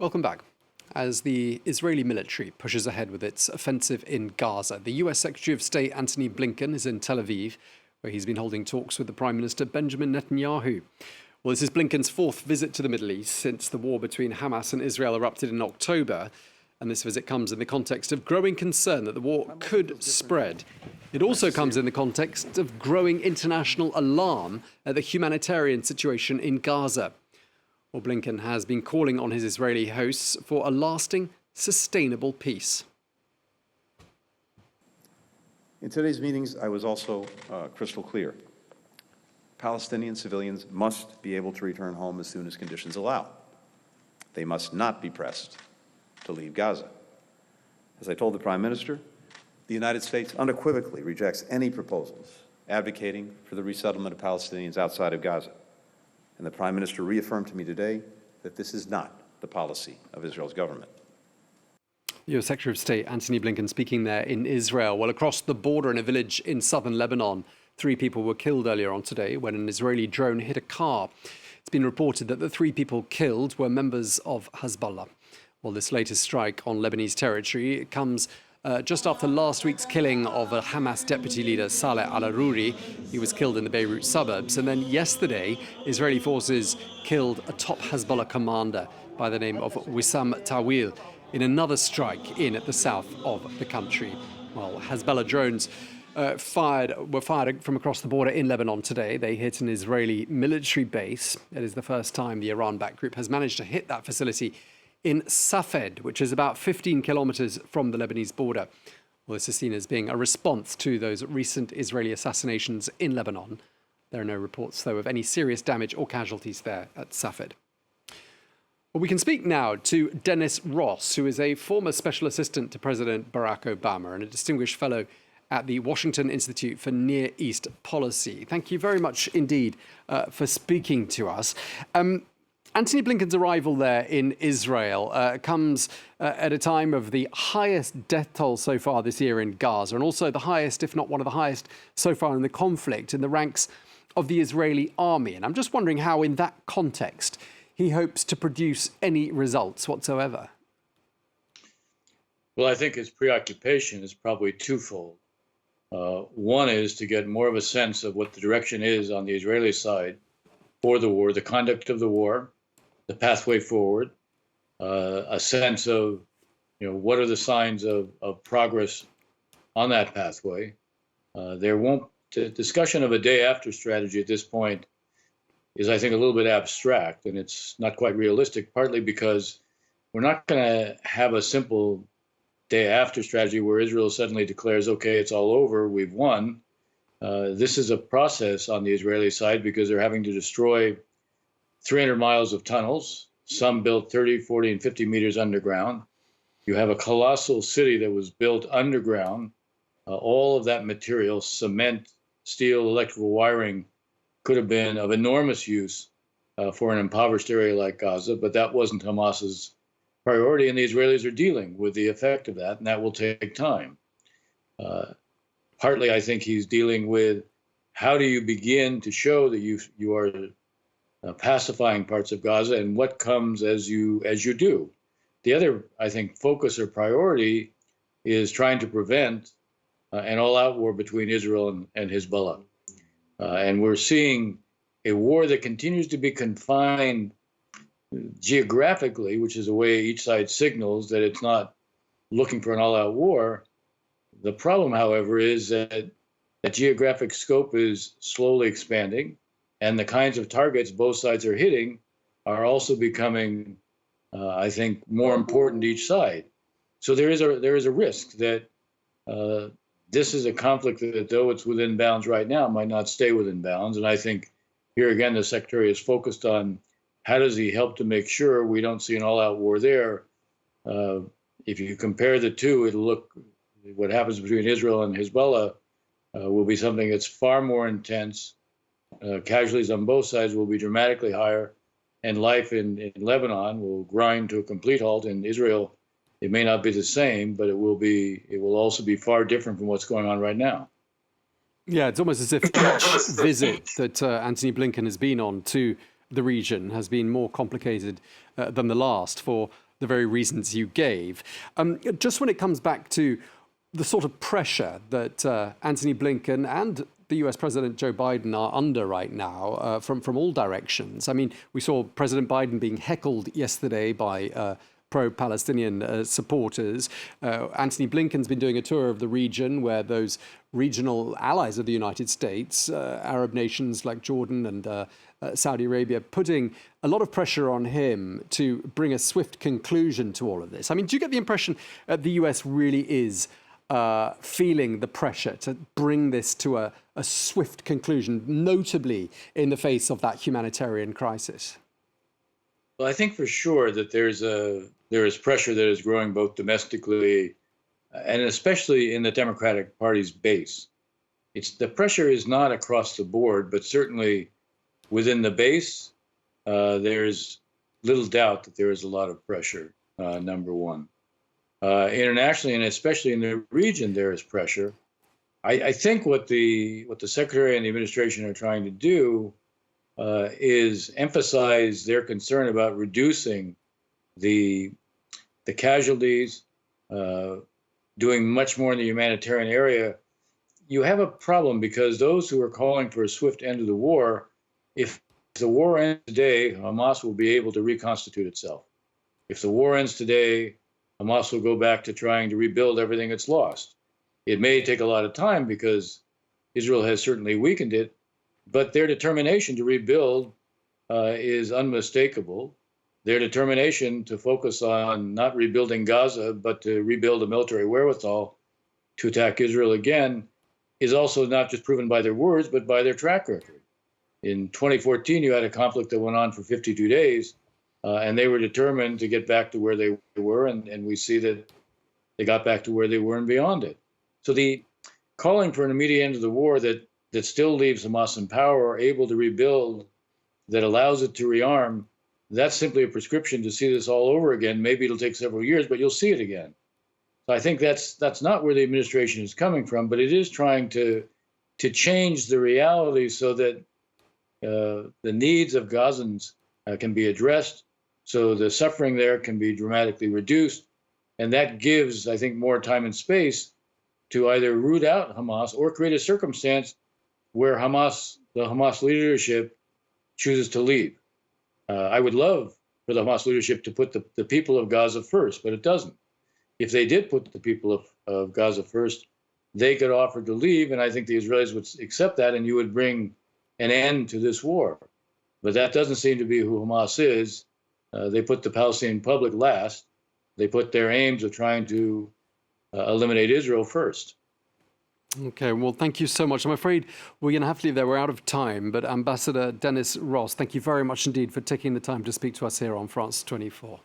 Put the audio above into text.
Welcome back. As the Israeli military pushes ahead with its offensive in Gaza, the US Secretary of State Antony Blinken is in Tel Aviv, where he's been holding talks with the Prime Minister Benjamin Netanyahu. Well, this is Blinken's fourth visit to the Middle East since the war between Hamas and Israel erupted in October. And this visit comes in the context of growing concern that the war could spread. It also comes in the context of growing international alarm at the humanitarian situation in Gaza. Well, Blinken has been calling on his Israeli hosts for a lasting, sustainable peace. In today's meetings, I was also crystal clear. Palestinian civilians must be able to return home as soon as conditions allow. They must not be pressed to leave Gaza. As I told the Prime Minister, the United States unequivocally rejects any proposals advocating for the resettlement of Palestinians outside of Gaza. And the Prime Minister reaffirmed to me today that this is not the policy of Israel's government. US Secretary of State Antony Blinken speaking there in Israel. Well, across the border in a village in southern Lebanon, 3 people were killed earlier on today when an Israeli drone hit a car. It's been reported that the 3 people killed were members of Hezbollah. Well, this latest strike on Lebanese territory comes just after last week's killing of a Hamas deputy leader, Saleh al-Aruri. He was killed in the Beirut suburbs. And then yesterday, Israeli forces killed a top Hezbollah commander by the name of Wissam Tawil in another strike in the south of the country. Well, Hezbollah drones were fired from across the border in Lebanon today. They hit an Israeli military base. It is the first time the Iran-backed group has managed to hit that facility in Safed, which is about 15 kilometers from the Lebanese border. Well, this is seen as being a response to those recent Israeli assassinations in Lebanon. There are no reports, though, of any serious damage or casualties there at Safed. Well, we can speak now to Dennis Ross, who is a former special assistant to President Barack Obama and a distinguished fellow at the Washington Institute for Near East Policy. Thank you very much indeed for speaking to us. Antony Blinken's arrival there in Israel comes at a time of the highest death toll so far this year in Gaza, and also the highest, if not one of the highest, so far in the conflict in the ranks of the Israeli army. And I'm just wondering how, in that context, he hopes to produce any results whatsoever. Well, I think his preoccupation is probably twofold. One is to get more of a sense of what the direction is on the Israeli side for the war, the conduct of the war, the pathway forward, a sense of, what are the signs of progress on that pathway. The discussion of a day after strategy at this point is, I think, a little bit abstract, and it's not quite realistic, partly because we're not going to have a simple day after strategy where Israel suddenly declares, okay, it's all over, we've won. This is a process on the Israeli side because they're having to destroy 300 miles of tunnels, some built 30, 40, and 50 meters underground. You have a colossal city that was built underground. All of that material, cement, steel, electrical wiring, could have been of enormous use for an impoverished area like Gaza, but that wasn't Hamas's priority, and the Israelis are dealing with the effect of that, and that will take time. Partly, I think he's dealing with how do you begin to show that you are pacifying parts of Gaza, and what comes as you do. The other, I think, focus or priority is trying to prevent an all-out war between Israel and Hezbollah. And we're seeing a war that continues to be confined geographically, which is a way each side signals that it's not looking for an all-out war. The problem, however, is that geographic scope is slowly expanding, and the kinds of targets both sides are hitting are also becoming, I think, more important to each side. So there is a risk that this is a conflict that, though it's within bounds right now, might not stay within bounds. And I think here again, the Secretary is focused on how does he help to make sure we don't see an all-out war there. If you compare the two, it'll look, what happens between Israel and Hezbollah will be something that's far more intense. Casualties on both sides will be dramatically higher, and life in Lebanon will grind to a complete halt. In Israel, it may not be the same, but it will also be far different from what's going on right now. Yeah, it's almost as if each visit that Antony Blinken has been on to the region has been more complicated than the last for the very reasons you gave. Just when it comes back to the sort of pressure that Antony Blinken and the US President Joe Biden are under right now from all directions. I mean, we saw President Biden being heckled yesterday by pro-Palestinian supporters. Antony Blinken's been doing a tour of the region where those regional allies of the United States, Arab nations like Jordan and Saudi Arabia, putting a lot of pressure on him to bring a swift conclusion to all of this. I mean, do you get the impression the US really is feeling the pressure to bring this to a swift conclusion, notably in the face of that humanitarian crisis? Well, I think for sure that there is pressure that is growing both domestically and especially in the Democratic Party's base. The pressure is not across the board, but certainly within the base, there's little doubt that there is a lot of pressure, number one. Internationally, and especially in the region, there is pressure. I think what the Secretary and the administration are trying to do is emphasize their concern about reducing the casualties, doing much more in the humanitarian area. You have a problem because those who are calling for a swift end of the war, if the war ends today, Hamas will be able to reconstitute itself. If the war ends today, Hamas will go back to trying to rebuild everything it's lost. It may take a lot of time because Israel has certainly weakened it, but their determination to rebuild is unmistakable. Their determination to focus on not rebuilding Gaza, but to rebuild a military wherewithal to attack Israel again is also not just proven by their words, but by their track record. In 2014, you had a conflict that went on for 52 days, and they were determined to get back to where they were, and we see that they got back to where they were and beyond it. So the calling for an immediate end of the war that still leaves Hamas in power or able to rebuild, that allows it to rearm, that's simply a prescription to see this all over again. Maybe it'll take several years, but you'll see it again. So I think that's not where the administration is coming from, but it is trying to change the reality so that the needs of Gazans can be addressed, so the suffering there can be dramatically reduced. And that gives, I think, more time and space to either root out Hamas or create a circumstance where the Hamas leadership chooses to leave. I would love for the Hamas leadership to put the people of Gaza first, but it doesn't. If they did put the people of Gaza first, they could offer to leave, and I think the Israelis would accept that, and you would bring an end to this war. But that doesn't seem to be who Hamas is. They put the Palestinian public last. They put their aims of trying to eliminate Israel first. Okay, well, thank you so much. I'm afraid we're going to have to leave there. We're out of time. But Ambassador Dennis Ross, thank you very much indeed for taking the time to speak to us here on France 24.